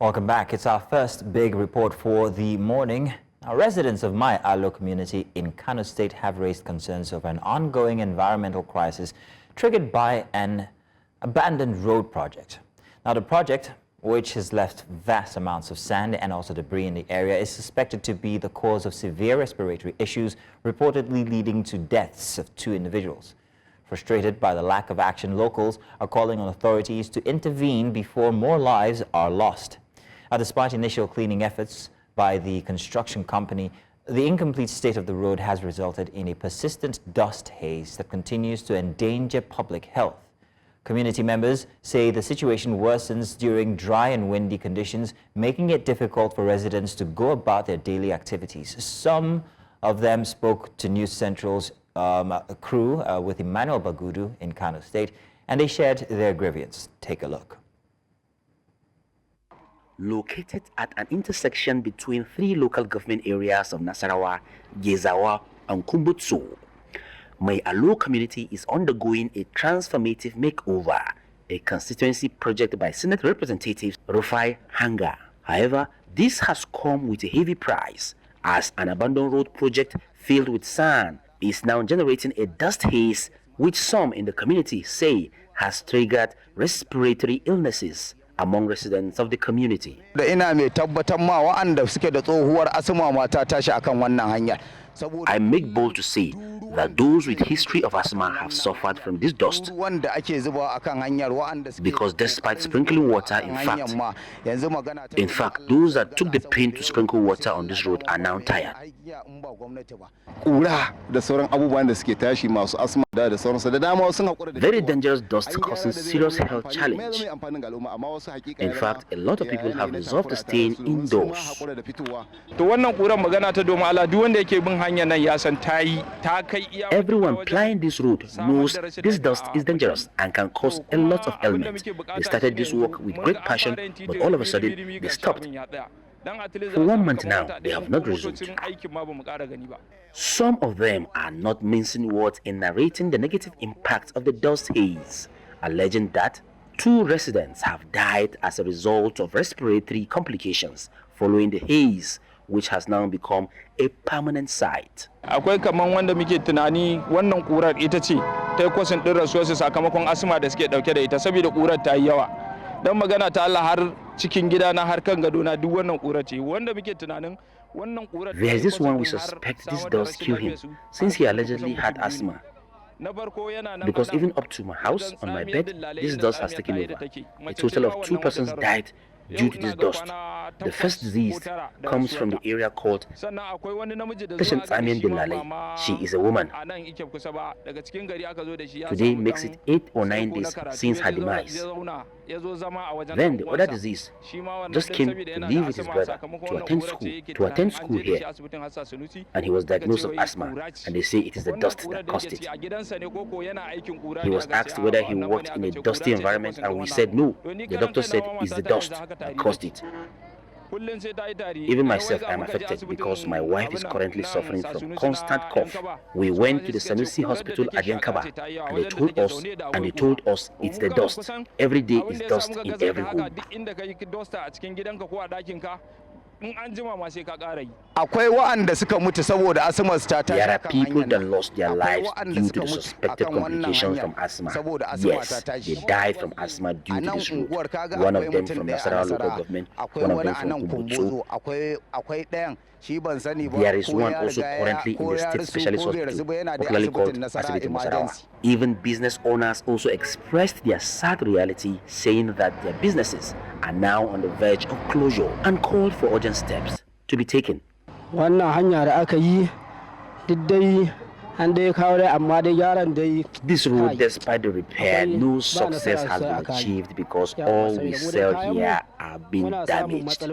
Welcome back. It's our first big report for the morning. Now, residents of Mai Allo community in Kano State have raised concerns over an ongoing environmental crisis triggered by an abandoned road project. Now, the project, which has left vast amounts of sand and also debris in the area, is suspected to be the cause of severe respiratory issues, reportedly leading to deaths of 2 individuals. Frustrated by the lack of action, locals are calling on authorities to intervene before more lives are lost. Now, despite initial cleaning efforts by the construction company, the incomplete state of the road has resulted in a persistent dust haze that continues to endanger public health. Community members say the situation worsens during dry and windy conditions, making it difficult for residents to go about their daily activities. Some of them spoke to News Central's crew with Emmanuel Bagudu in Kano State, and they shared their grievance. Take a look. Located at an intersection between 3 local government areas of Nasarawa, Gezawa, and Kumbutsu, Mai Allo community is undergoing a transformative makeover, a constituency project by Senate Representative Rufai Hanga. However, this has come with a heavy price, as an abandoned road project filled with sand is now generating a dust haze, which some in the community say has triggered respiratory illnesses among residents of the community. I make bold to say that those with history of asthma have suffered from this dust, because despite sprinkling water, in fact, those that took the pain to sprinkle water on this road are now tired. Very dangerous dust causing serious health challenge. In fact, a lot of people have resolved to stay indoors. Everyone plying this road knows this dust is dangerous and can cause a lot of ailments. They started this work with great passion, but all of a sudden they stopped. For 1 month now, they have not resumed. Some of them are not mincing words in narrating the negative impact of the dust haze, alleging that 2 residents have died as a result of respiratory complications following the haze, which has now become a permanent sight. Akwai kaman wanda muke tunani wannan kurar ita ce ta kwasan din rasuwarsu sakamakon asma da suke dauke da ita saboda kurar ta yi yawa. Dan magana ta Allah har cikin gida na har kan gado na duk wannan kurar ce wanda muke tunanin wannan kurar. There is this one we suspect this dust killed him since he allegedly had asthma. Because even up to my house, on my bed, this dust has taken over. A total of 2 persons died due to this dust. The first disease comes from the area called Tashan Tsamiyan Dillalai. She is a woman. Today makes it 8 or 9 days since her demise. Then the other disease just came to live with his brother to attend school here, and he was diagnosed with asthma, and they say it is the dust that caused it. He was asked whether he worked in a dusty environment, and we said no. The doctor said it's the dust that caused it. Even myself, I am affected because my wife is currently suffering from constant cough. We went to the Sanusi hospital at Yankaba, and they told us it's the dust. Every day is dust in every home. There are people that lost their lives due to the suspected complications from asthma. Yes, they died from asthma due to this route. One of them from Nasarawa local government, one of them from Ubuntu. There is one also currently in the state specialist hospital, popularly called Asibiti Nasarawa. Even business owners also expressed their sad reality, saying that their businesses are now on the verge of closure and called for urgent steps to be taken. This road, despite the repair, no success has been achieved because all we sell here are being damaged.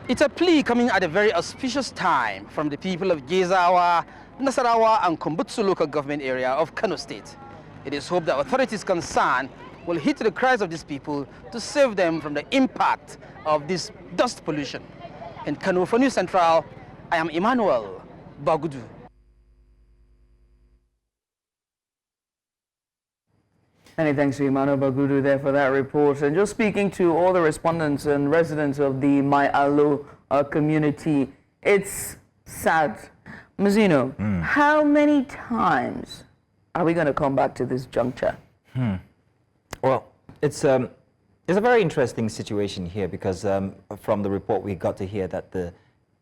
It's a plea coming at a very auspicious time from the people of Gezawa, Nasarawa, and Kumbutsu local government area of Kano State. It is hoped that authorities concerned will heed to the cries of these people to save them from the impact of this dust pollution. In Kano for News Central, I am Emmanuel Bagudu. Many thanks to Emmanuel Bagudu there for that report. And just speaking to all the respondents and residents of the Mai Allo community, it's sad. Mazino, how many times are we going to come back to this juncture? Well, it's a very interesting situation here because from the report we got to hear that the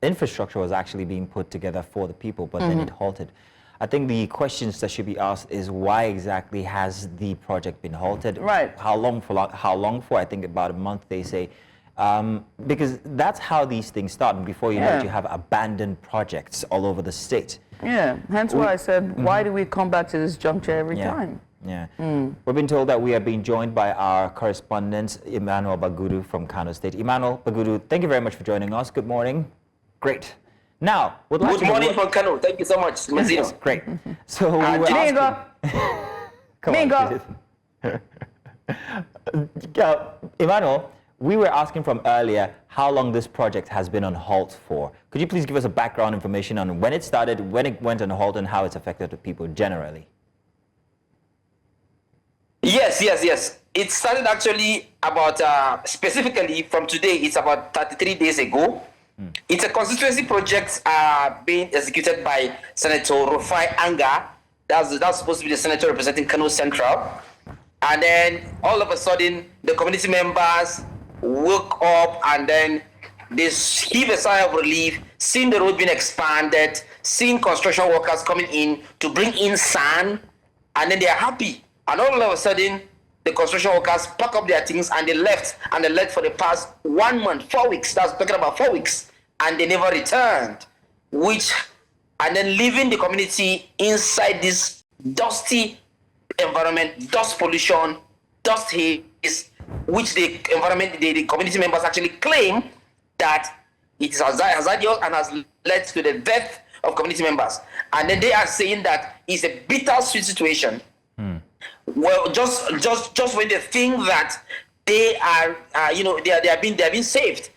infrastructure was actually being put together for the people, but then it halted. I think the questions that should be asked is why exactly has the project been halted? Right. How long for? I think about a month, they say. Because that's how these things start. And before you know it, you have abandoned projects all over the state. Yeah, hence why I said, why do we come back to this juncture every time? Yeah. We've been told that we are being joined by our correspondent, Emmanuel Bagudu from Kano State. Emmanuel Bagudu, thank you very much for joining us. Good morning. Great. Now, good morning from Kano. Thank you so much, Mazino. Great. So we were Emmanuel, we were asking from earlier how long this project has been on halt for. Could you please give us a background information on when it started, when it went on halt, and how it's affected the people generally? Yes. It started actually about, specifically from today, it's about 33 days ago. It's a constituency project being executed by Senator Rufai Anga. That's supposed to be the senator representing Kano Central. And then all of a sudden, the community members woke up and then they heave a sigh of relief, seeing the road being expanded, seeing construction workers coming in to bring in sand, and then they are happy. And all of a sudden, the construction workers pack up their things and they left. And they left for the past 1 month, 4 weeks. That's talking about 4 weeks. And they never returned. And then leaving the community inside this dusty environment, dust pollution, dust haze, which the community members actually claim that it is hazardous and has led to the death of community members. And then they are saying that it's a bittersweet situation. Well, just when they think that they are, they are being saved,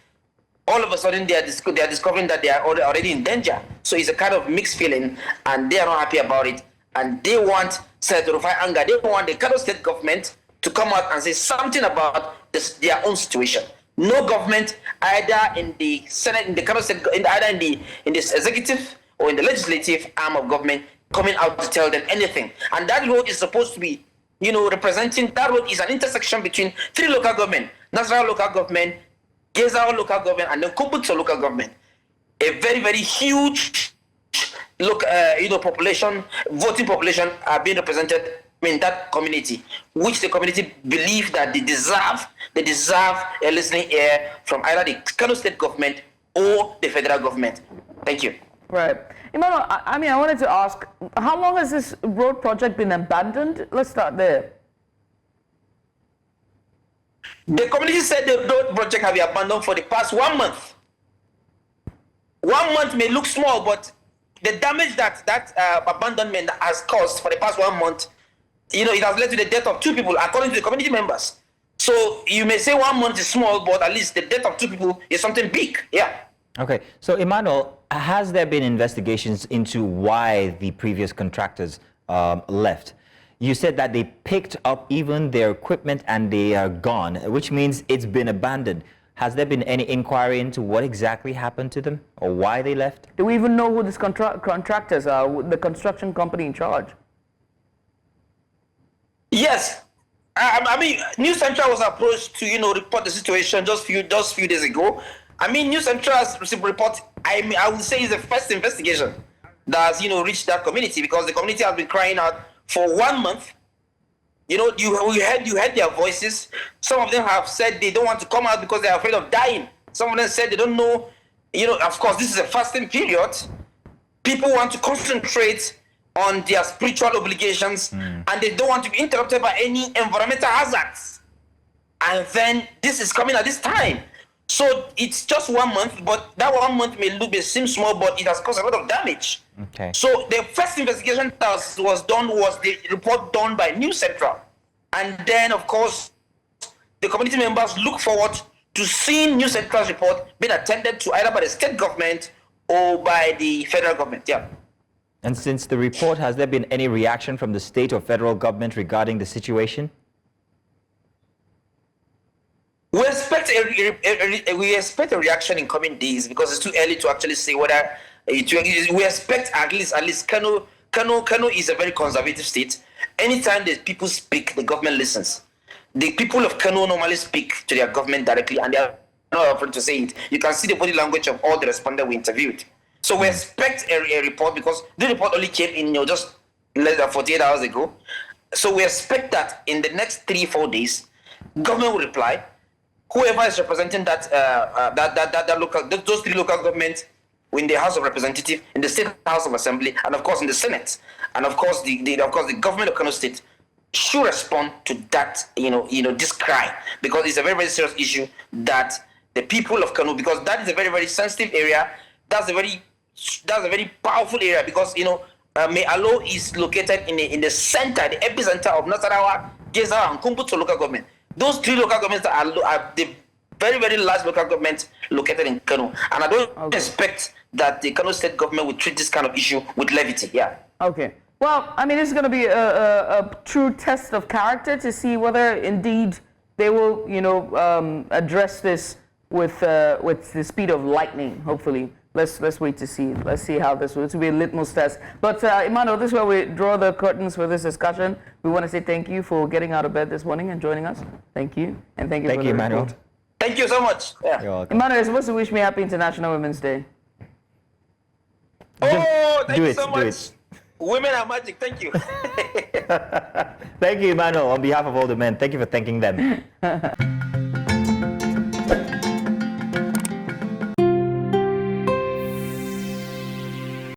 all of a sudden they are discovering that they are already in danger. So it's a kind of mixed feeling, and they are not happy about it. And they want Senator Rufai Anga, they want the Kano State government to come out and say something about their own situation. No government, either in the Senate, in the Kano State, either in the executive or in the legislative arm of government, coming out to tell them anything. And that road is supposed to be, representing, that road is an intersection between 3 local government: Nasarawa local government, Gezawa local government, and then Kumbutso local government. A very, very huge population, voting population are being represented in that community, which the community believe that they deserve a listening ear from either the Kano State government or the federal government. Thank you. Right. Emmanuel, I wanted to ask, how long has this road project been abandoned? Let's start there. The community said the road project have been abandoned for the past 1 month. 1 month may look small, but the damage that abandonment has caused for the past 1 month, it has led to the death of 2 people, according to the community members. So you may say 1 month is small, but at least the death of 2 people is something big. Yeah. Okay. So, Emmanuel, has there been investigations into why the previous contractors left? You said that they picked up even their equipment and they are gone, which means it's been abandoned. Has there been any inquiry into what exactly happened to them or why they left? Do we even know who these contractors are, the construction company in charge? Yes. New Central was approached to, report the situation just few days ago. New Central's report, I would say, is the first investigation that has, reached that community, because the community has been crying out for 1 month. You heard their voices. Some of them have said they don't want to come out because they are afraid of dying. Some of them said they don't know. Of course, this is a fasting period. People want to concentrate on their spiritual obligations, and they don't want to be interrupted by any environmental hazards. And then this is coming at this time. So it's just 1 month, but that 1 month may seem small, but it has caused a lot of damage. Okay. So the first investigation that was done was the report done by New Central. And then, of course, the community members look forward to seeing New Central's report being attended to either by the state government or by the federal government. Yeah. And since the report, has there been any reaction from the state or federal government regarding the situation? We expect a reaction in coming days because it's too early to actually say whether we expect at least Kano is a very conservative state. Anytime the people speak, the government listens. The people of Kano normally speak to their government directly, and they are not afraid to say it. You can see the body language of all the respondents we interviewed. So we expect a report because the report only came in just less than 48 hours ago. So we expect that in the next 3-4 days, government will reply. Whoever is representing those 3 local governments in the House of Representatives, in the State House of Assembly, and of course in the Senate, and of course the government of Kano State should respond to that, this cry, because it's a very, very serious issue that the people of Kano, because that is a very, very sensitive area. That's a very powerful area because Mai Allo is located in the center, the epicenter of Nasarawa, Gezawa, and Kumbutso local government. Those 3 local governments are the very, very large local governments located in Kano, and I don't expect that the Kano State government will treat this kind of issue with levity. Yeah. Okay. Well, I mean, this is going to be a true test of character to see whether indeed they will, address this with the speed of lightning. Hopefully, let's wait to see. Let's see how this will be a litmus test. But Emmanuel, this is where we draw the curtains for this discussion. We want to say thank you for getting out of bed this morning and joining us. Thank you, and thank you for the Emmanuel. report. Thank you so much. Yeah. You're welcome. Emmanuel, you're supposed to wish me Happy International Women's Day. Oh, thank you so do much. it. Women are magic. Thank you. Thank you, Emmanuel, on behalf of all the men. Thank you for thanking them.